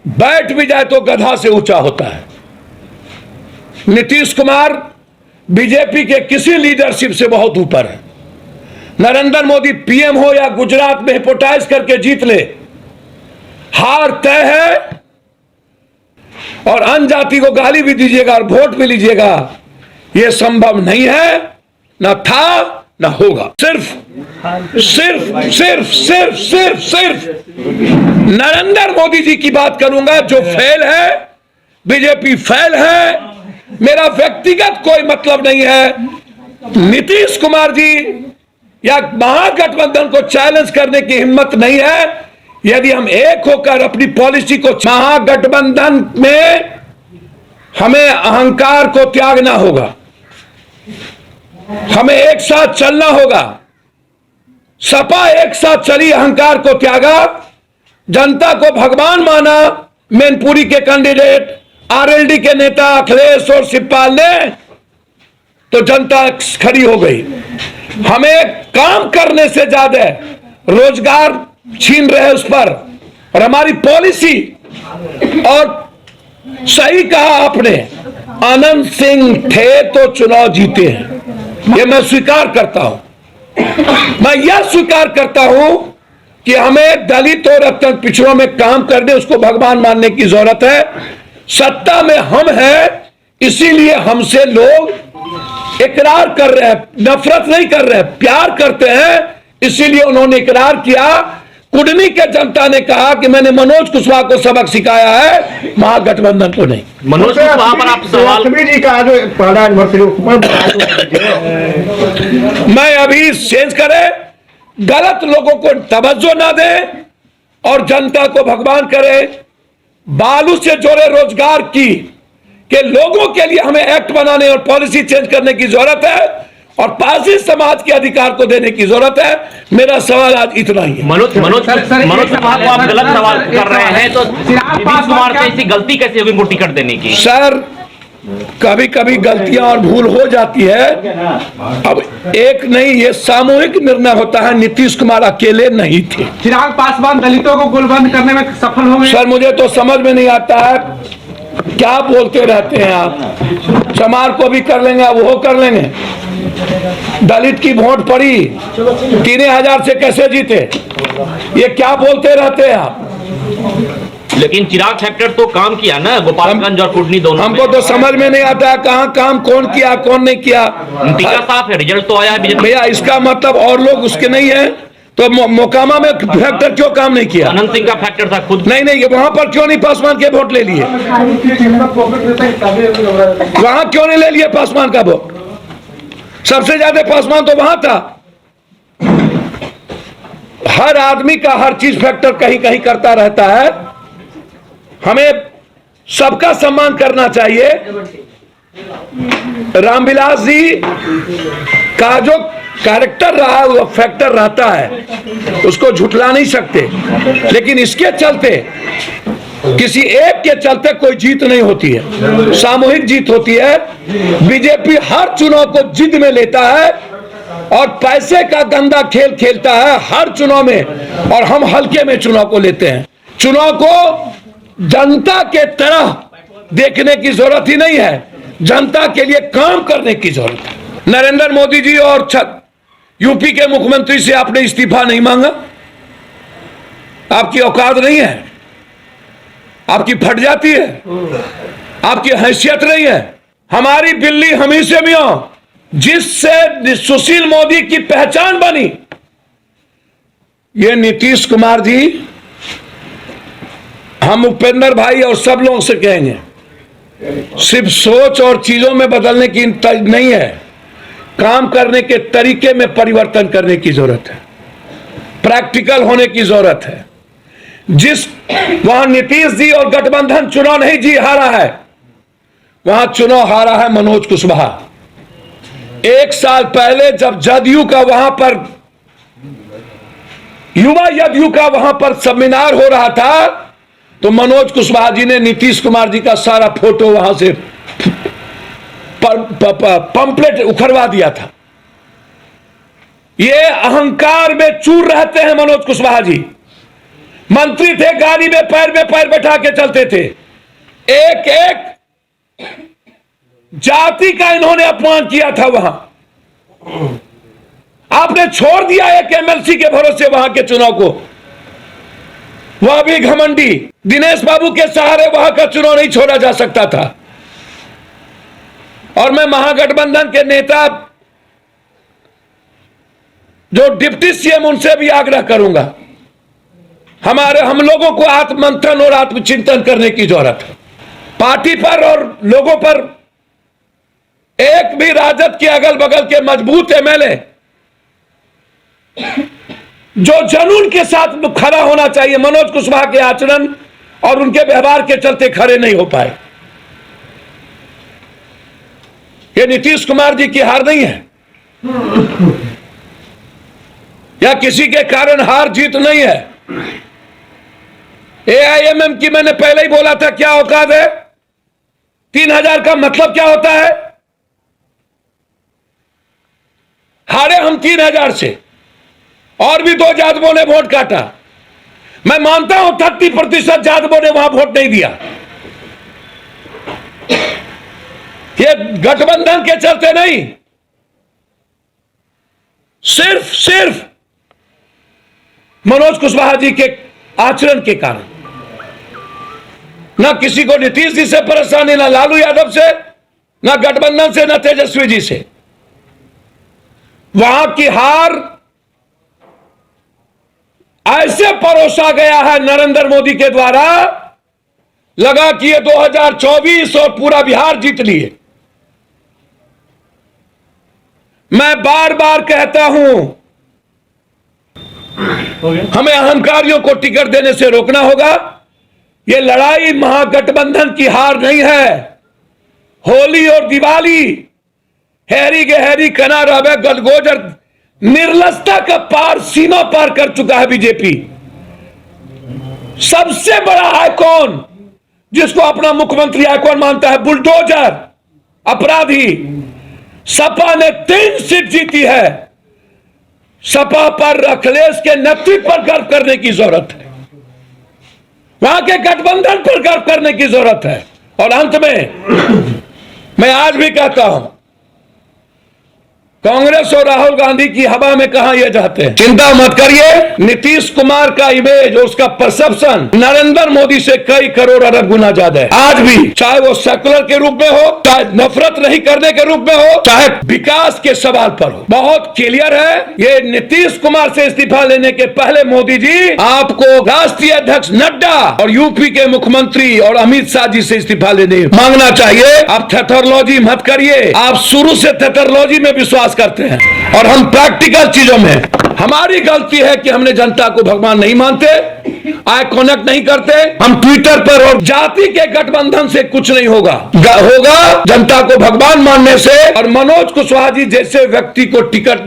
बैठ भी जाए तो गधा से ऊंचा होता है। नीतीश कुमार बीजेपी के किसी लीडरशिप से बहुत ऊपर है। नरेंद्र मोदी पीएम हो या गुजरात में हिपोटाइज करके जीत ले, हार तय है। और अन्य जाति को गाली भी दीजिएगा और वोट भी लीजिएगा, यह संभव नहीं है, न था न होगा। सिर्फ सिर्फ सिर्फ सिर्फ सिर्फ सिर्फ नरेंद्र मोदी जी की बात करूंगा जो फेल है, बीजेपी फेल है। मेरा व्यक्तिगत कोई मतलब नहीं है। नीतीश कुमार जी या महागठबंधन को चैलेंज करने की हिम्मत नहीं है। यदि हम एक होकर अपनी पॉलिसी को, महागठबंधन में हमें अहंकार को त्यागना होगा, हमें एक साथ चलना होगा। सपा एक साथ चली, अहंकार को त्यागा, जनता को भगवान माना। मैनपुरी के कैंडिडेट, आरएलडी के नेता अखिलेश और शिवपाल ने, तो जनता खड़ी हो गई। हमें काम करने से ज्यादा रोजगार छीन रहे उस पर, और हमारी पॉलिसी। और सही कहा आपने, आनंद सिंह थे तो चुनाव जीते हैं, ये मैं स्वीकार करता हूं। मैं यह स्वीकार करता हूं कि हमें दलित और अत्यंत पिछड़ों में काम करने, उसको भगवान मानने की जरूरत है। सत्ता में हम हैं, इसीलिए हमसे लोग इकरार कर रहे हैं, नफरत नहीं कर रहे हैं, प्यार करते हैं। इसीलिए उन्होंने इकरार किया। कुडनी के जनता ने कहा कि मैंने मनोज कुशवाहा को सबक सिखाया है, महागठबंधन को नहीं। मनोज कुशवाहा पर आप सवाल जी का जो पहला एनिवर्सरी, मैं अभी चेंज करे, गलत लोगों को तवज्जो ना दे और जनता को भगवान करे। बालू से जोड़े रोजगार की के लोगों के लिए हमें एक्ट बनाने और पॉलिसी चेंज करने की जरूरत है, और पारसी समाज के अधिकार को देने की जरूरत है। मेरा सवाल आज इतना ही है। मनोज कुशवाहा को आप गलत सवाल कर रहे हैं, तो नीतीश कुमार से ऐसी गलती कैसे होगी उनको टिकट देने की? सर, कभी कभी गलतियां और भूल हो जाती है। अब एक नहीं, ये सामूहिक निर्णय होता है। नीतीश कुमार अकेले नहीं थे। चिराग पासवान दलितों को गोलबंद करने में सफल हो गए। सर, मुझे तो समझ में नहीं आता है, क्या बोलते रहते हैं आप। चमार को भी कर लेंगे, वो कर लेंगे। दलित की वोट पड़ी, 3000 से कैसे जीते, ये क्या बोलते रहते हैं आप। लेकिन चिराग फैक्टर तो काम किया ना, गोपालगंज और कुडनी दोनों। हमको तो समझ में नहीं आता है कहाँ काम कौन किया कौन नहीं किया। नतीजा साफ है, रिजल्ट तो आया है। भैया, इसका मतलब और लोग उसके नहीं है, तो मोकामा में फैक्टर क्यों काम नहीं किया? अनंत सिंह का फैक्टर था खुद। नहीं, वहां पर क्यों नहीं पासवान के वोट ले लिए? वहां क्यों नहीं ले लिए पासवान का वोट? सबसे ज्यादा पासवान तो वहां था। हर आदमी का हर चीज फैक्टर कहीं कहीं करता रहता है। हमें सबका सम्मान करना चाहिए। रामविलास जी का जो कैरेक्टर रहा है वो फैक्टर रहता है, उसको झुठला नहीं सकते। लेकिन इसके चलते, किसी एक के चलते कोई जीत नहीं होती है, सामूहिक जीत होती है। बीजेपी हर चुनाव को जिद में लेता है और पैसे का गंदा खेल खेलता है हर चुनाव में, और हम हल्के में चुनाव को लेते हैं। चुनाव को जनता के तरह देखने की जरूरत ही नहीं है, जनता के लिए काम करने की जरूरत है। नरेंद्र मोदी जी और यूपी के मुख्यमंत्री से आपने इस्तीफा नहीं मांगा, आपकी औकात नहीं है, आपकी फट जाती है, आपकी हैसियत नहीं है। हमारी बिल्ली हमी से मियां, जिससे सुशील मोदी की पहचान बनी, ये नीतीश कुमार जी, हम उपेंद्र भाई और सब लोगों से कहेंगे, सिर्फ सोच और चीजों में बदलने की नहीं है, काम करने के तरीके में परिवर्तन करने की जरूरत है, प्रैक्टिकल होने की जरूरत है। जिस वहां नीतीश जी और गठबंधन चुनाव नहीं जी हारा है, वहां चुनाव हारा है मनोज कुशवाहा। 1 साल पहले जब जदयू का वहां पर युवा जदयू का वहां पर सेमिनार हो रहा था, तो मनोज कुशवाहा जी ने नीतीश कुमार जी का सारा फोटो वहां से पंपलेट उखड़वा दिया था। ये अहंकार में चूर रहते हैं मनोज कुशवाहा जी। मंत्री थे, गाड़ी में पैर बैठा के चलते थे। एक एक जाति का इन्होंने अपमान किया था वहां। आपने छोड़ दिया एक एमएलसी के भरोसे वहां के चुनाव को। वह भी घमंडी दिनेश बाबू के सहारे वहां का चुनाव नहीं छोड़ा जा सकता था। और मैं महागठबंधन के नेता जो डिप्टी सीएम, उनसे भी आग्रह करूंगा, हम लोगों को आत्ममंथन और आत्मचिंतन करने की जरूरत है। पार्टी पर और लोगों पर एक भी राजद के अगल बगल के मजबूत एमएलए जो जुनून के साथ खड़ा होना चाहिए, मनोज कुशवाहा के आचरण और उनके व्यवहार के चलते खड़े नहीं हो पाए। ये नीतीश कुमार जी की हार नहीं है या किसी के कारण हार जीत नहीं है। एआईएमएम की मैंने पहले ही बोला था क्या औकात है। 3000 का मतलब क्या होता है। हारे हम 3000 से, और भी 2 जादवों ने वोट काटा। मैं मानता हूं 30% जादवों ने वहां वोट नहीं दिया। ये गठबंधन के चलते नहीं, सिर्फ मनोज कुशवाहा जी के आचरण के कारण। ना किसी को नीतीश जी से परेशानी, ना लालू यादव से, ना गठबंधन से, ना तेजस्वी जी से। वहां की हार ऐसे परोसा गया है नरेंद्र मोदी के द्वारा, लगा कि ये 2024 और पूरा बिहार जीत लिए। मैं बार बार कहता हूं, हमें अहंकारियों को टिकट देने से रोकना होगा। ये लड़ाई महागठबंधन की हार नहीं है। होली और दिवाली हैरी गहरी कना रहे गदगोजर निर्लजता का पार, सीमा पार कर चुका है बीजेपी। सबसे बड़ा आइकॉन जिसको अपना मुख्यमंत्री आइकॉन मानता है, बुलडोजर अपराधी। सपा ने 3 सीट जीती है। सपा पर अखिलेश के नेतृत्व पर गर्व करने की जरूरत है, वहां के गठबंधन पर गर्व करने की जरूरत है। और अंत में मैं आज भी कहता हूं, कांग्रेस और राहुल गांधी की हवा में कहां ये जाते हैं। चिंता मत करिए, नीतीश कुमार का इमेज और उसका परसेप्शन नरेंद्र मोदी से कई करोड़ अरब गुना ज्यादा है। आज भी, चाहे वो सेकुलर के रूप में हो, चाहे नफरत नहीं करने के रूप में हो, चाहे विकास के सवाल पर हो, बहुत क्लियर है। ये नीतीश कुमार से इस्तीफा लेने के पहले मोदी जी आपको राष्ट्रीय अध्यक्ष नड्डा और यूपी के मुख्यमंत्री और अमित शाह जी से इस्तीफा लेने मांगना चाहिए। आप थेथोलॉजी मत करिए, आप शुरू से थेथोलॉजी में विश्वास करते हैं और हम प्रैक्टिकल चीजों में। हमारी गलती है कि हमने जनता को भगवान नहीं मानते, आई कनेक्ट नहीं करते। हम ट्विटर पर और जाति के गठबंधन से कुछ नहीं होगा जनता को भगवान मानने से। और मनोज कुशवाहा जी जैसे व्यक्ति को टिकट